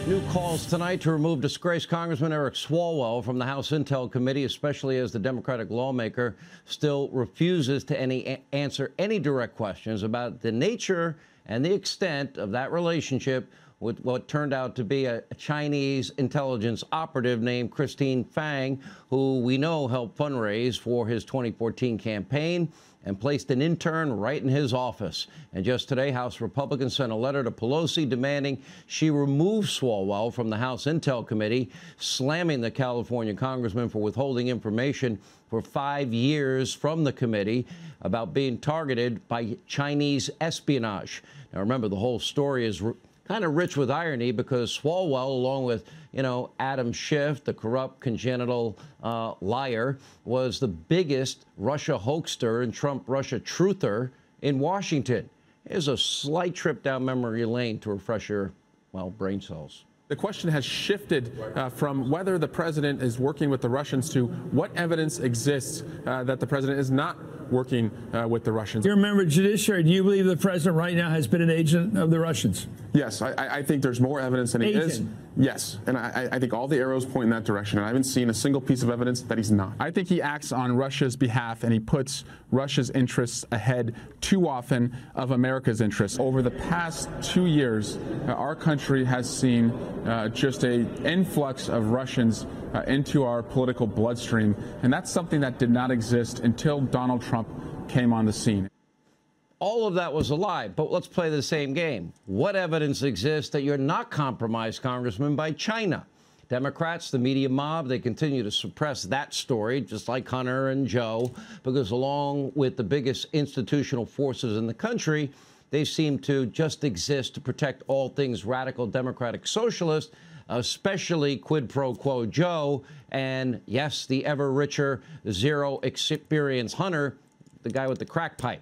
New calls tonight to remove disgraced Congressman Eric Swalwell from the House Intel Committee, especially as the Democratic lawmaker still refuses to answer any direct questions about the nature and the extent of that relationship with what turned out to be a Chinese intelligence operative named Christine Fang, who we know helped fundraise for his 2014 campaign and placed an intern right in his office. And just today, House Republicans sent a letter to Pelosi demanding she remove Swalwell from the House Intel Committee, slamming the California congressman for withholding information for 5 years from the committee about being targeted by Chinese espionage. Now, remember, the whole story is kind of rich with irony because Swalwell, along with, Adam Schiff, the corrupt congenital liar, was the biggest Russia hoaxer and Trump-Russia truther in Washington. Here's a slight trip down memory lane to refresh your, brain cells. The question has shifted from whether the president is working with the Russians to what evidence exists that the president is not working with the Russians. You're a member of the judiciary. Do you believe the president right now has been an agent of the Russians? Yes, I think there's more evidence than he is. Yes, and I think all the arrows point in that direction, and I haven't seen a single piece of evidence that he's not. I think he acts on Russia's behalf, and he puts Russia's interests ahead too often of America's interests. Over the past 2 years, our country has seen just an influx of Russians into our political bloodstream, and that's something that did not exist until Donald Trump came on the scene. All of that was a lie, but let's play the same game. What evidence exists that you're not compromised, Congressman, by China? Democrats, the media mob, they continue to suppress that story, just like Hunter and Joe, because along with the biggest institutional forces in the country, they seem to just exist to protect all things radical democratic socialist, especially quid pro quo Joe, and yes, the ever richer zero experience Hunter, the guy with the crack pipe,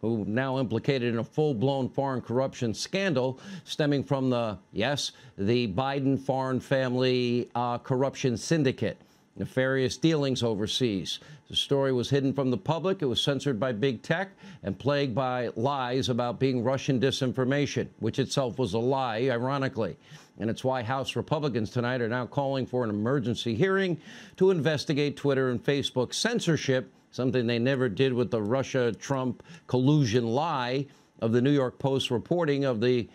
who now implicated in a full-blown foreign corruption scandal stemming from the Biden foreign family corruption syndicate, nefarious dealings overseas. The story was hidden from the public. It was censored by big tech and plagued by lies about being Russian disinformation, which itself was a lie, ironically. And it's why House Republicans tonight are now calling for an emergency hearing to investigate Twitter and Facebook censorship, something they never did with the Russia-Trump collusion lie of the New York Post reporting of the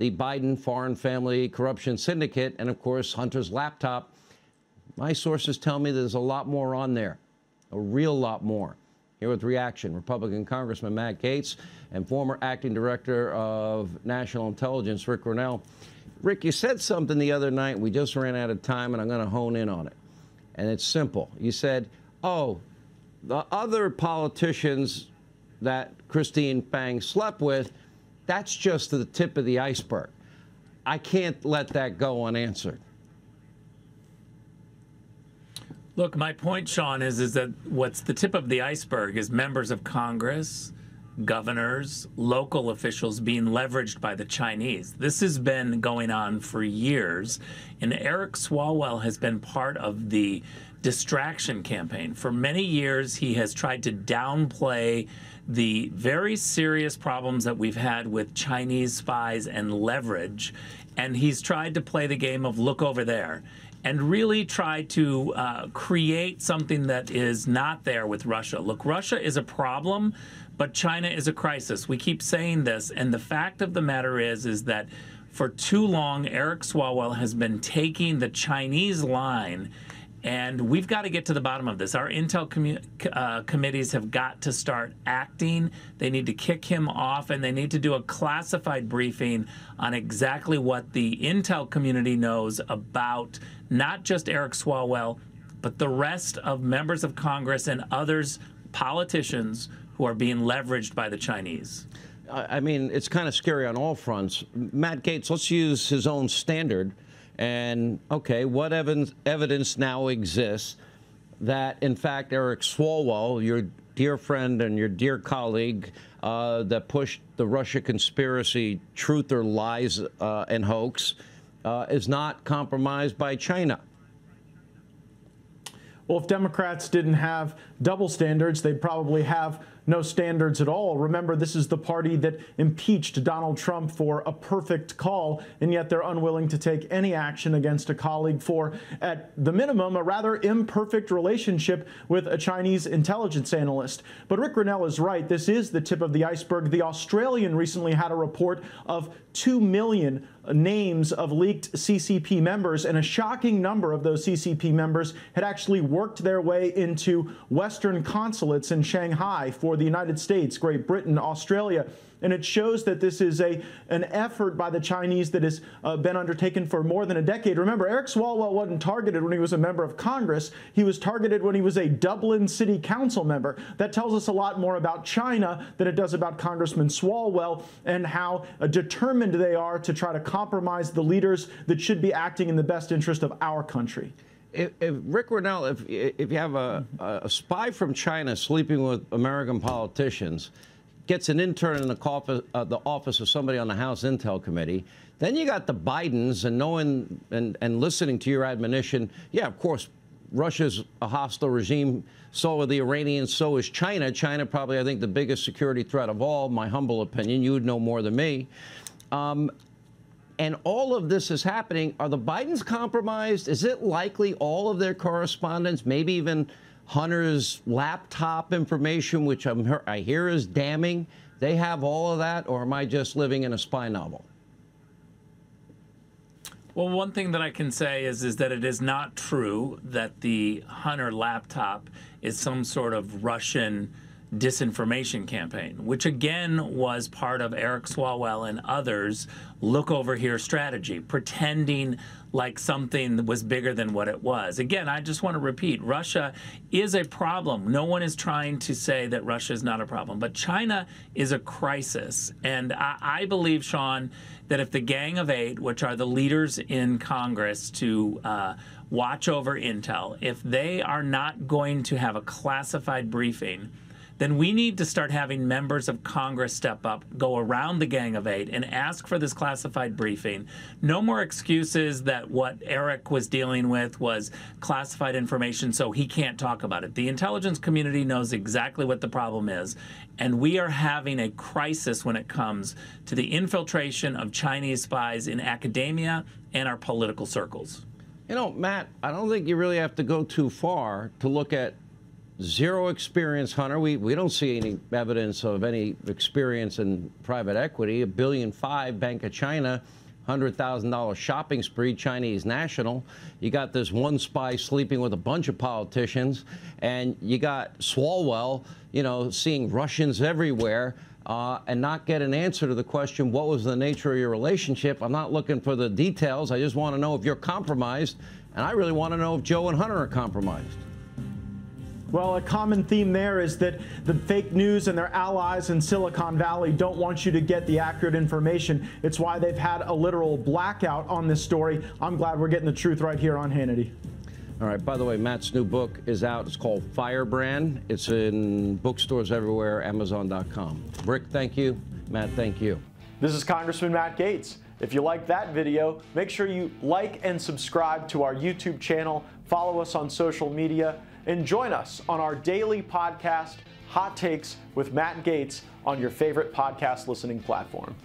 Biden foreign family corruption syndicate and, of course, Hunter's laptop. My sources tell me there's a lot more on there, a real lot more. Here with reaction, Republican Congressman Matt Gaetz and former acting director of National Intelligence, Rick Grinnell. Rick, you said something the other night. We just ran out of time, and I'm going to hone in on it. And it's simple. You said, the other politicians that Christine Fang slept with, that's just the tip of the iceberg. I can't let that go unanswered. Look, my point, Sean, is that what's the tip of the iceberg is members of Congress, governors, local officials being leveraged by the Chinese. This has been going on for years, and Eric Swalwell has been part of the distraction campaign. For many years, he has tried to downplay the very serious problems that we've had with Chinese spies and leverage, and he's tried to play the game of look over there and really try to create something that is not there with Russia. Look, Russia is a problem, but China is a crisis. We keep saying this, and the fact of the matter is that for too long, Eric Swalwell has been taking the Chinese line, and we've got to get to the bottom of this. Our intel committees have got to start acting. They need to kick him off, and they need to do a classified briefing on exactly what the intel community knows about not just Eric Swalwell, but the rest of members of Congress and others, politicians, who are being leveraged by the Chinese. I mean, it's kind of scary on all fronts. Matt Gaetz, let's use his own standard. And, okay, what evidence now exists that, in fact, Eric Swalwell, your dear friend and your dear colleague that pushed the Russia conspiracy truth or lies and hoax, is not compromised by China? Well, if Democrats didn't have double standards, they'd probably have no standards at all. Remember, this is the party that impeached Donald Trump for a perfect call, and yet they're unwilling to take any action against a colleague for, at the minimum, a rather imperfect relationship with a Chinese intelligence analyst. But Rick Grinnell is right. This is the tip of the iceberg. The Australian recently had a report of 2 million names of leaked CCP members, and a shocking number of those CCP members had actually worked their way into Western consulates in Shanghai for the United States, Great Britain, Australia. And it shows that this is an effort by the Chinese that has been undertaken for more than a decade. Remember, Eric Swalwell wasn't targeted when he was a member of Congress. He was targeted when he was a Dublin City Council member. That tells us a lot more about China than it does about Congressman Swalwell and how determined they are to try to compromise the leaders that should be acting in the best interest of our country. If Rick Grinnell, if you have a spy from China sleeping with American politicians, gets an intern in the office of somebody on the House Intel Committee, then you got the Bidens and knowing and listening to your admonition, yeah, of course, Russia's a hostile regime, so are the Iranians, so is China. China probably, I think, the biggest security threat of all, my humble opinion. You would know more than me. And all of this is happening. Are the Bidens compromised? Is it likely all of their correspondence, maybe even Hunter's laptop information, which I hear is damning, they have all of that, or am I just living in a spy novel? Well, one thing that I can say is that it is not true that the Hunter laptop is some sort of Russian disinformation campaign, which again was part of Eric Swalwell and others' look over here strategy, pretending like something was bigger than what it was. Again, I just want to repeat, Russia is a problem. No one is trying to say that Russia is not a problem, but China is a crisis. And I believe, Sean, that if the Gang of Eight, which are the leaders in Congress to watch over intel, if they are not going to have a classified briefing, then we need to start having members of Congress step up, go around the Gang of Eight, and ask for this classified briefing. No more excuses that what Eric was dealing with was classified information, so he can't talk about it. The intelligence community knows exactly what the problem is, and we are having a crisis when it comes to the infiltration of Chinese spies in academia and our political circles. You know, Matt, I don't think you really have to go too far to look at zero experience, Hunter. We don't see any evidence of any experience in private equity. $1.5 billion, Bank of China, $100,000 shopping spree, Chinese national. You got this one spy sleeping with a bunch of politicians, and you got Swalwell, you know, seeing Russians everywhere, and not get an answer to the question, what was the nature of your relationship? I'm not looking for the details. I just want to know if you're compromised, and I really want to know if Joe and Hunter are compromised. Well, a common theme there is that the fake news and their allies in Silicon Valley don't want you to get the accurate information. It's why they've had a literal blackout on this story. I'm glad we're getting the truth right here on Hannity. All right, by the way, Matt's new book is out. It's called Firebrand. It's in bookstores everywhere, Amazon.com. Rick, thank you. Matt, thank you. This is Congressman Matt Gaetz. If you liked that video, make sure you like and subscribe to our YouTube channel, follow us on social media, and join us on our daily podcast, Hot Takes with Matt Gaetz, on your favorite podcast listening platform.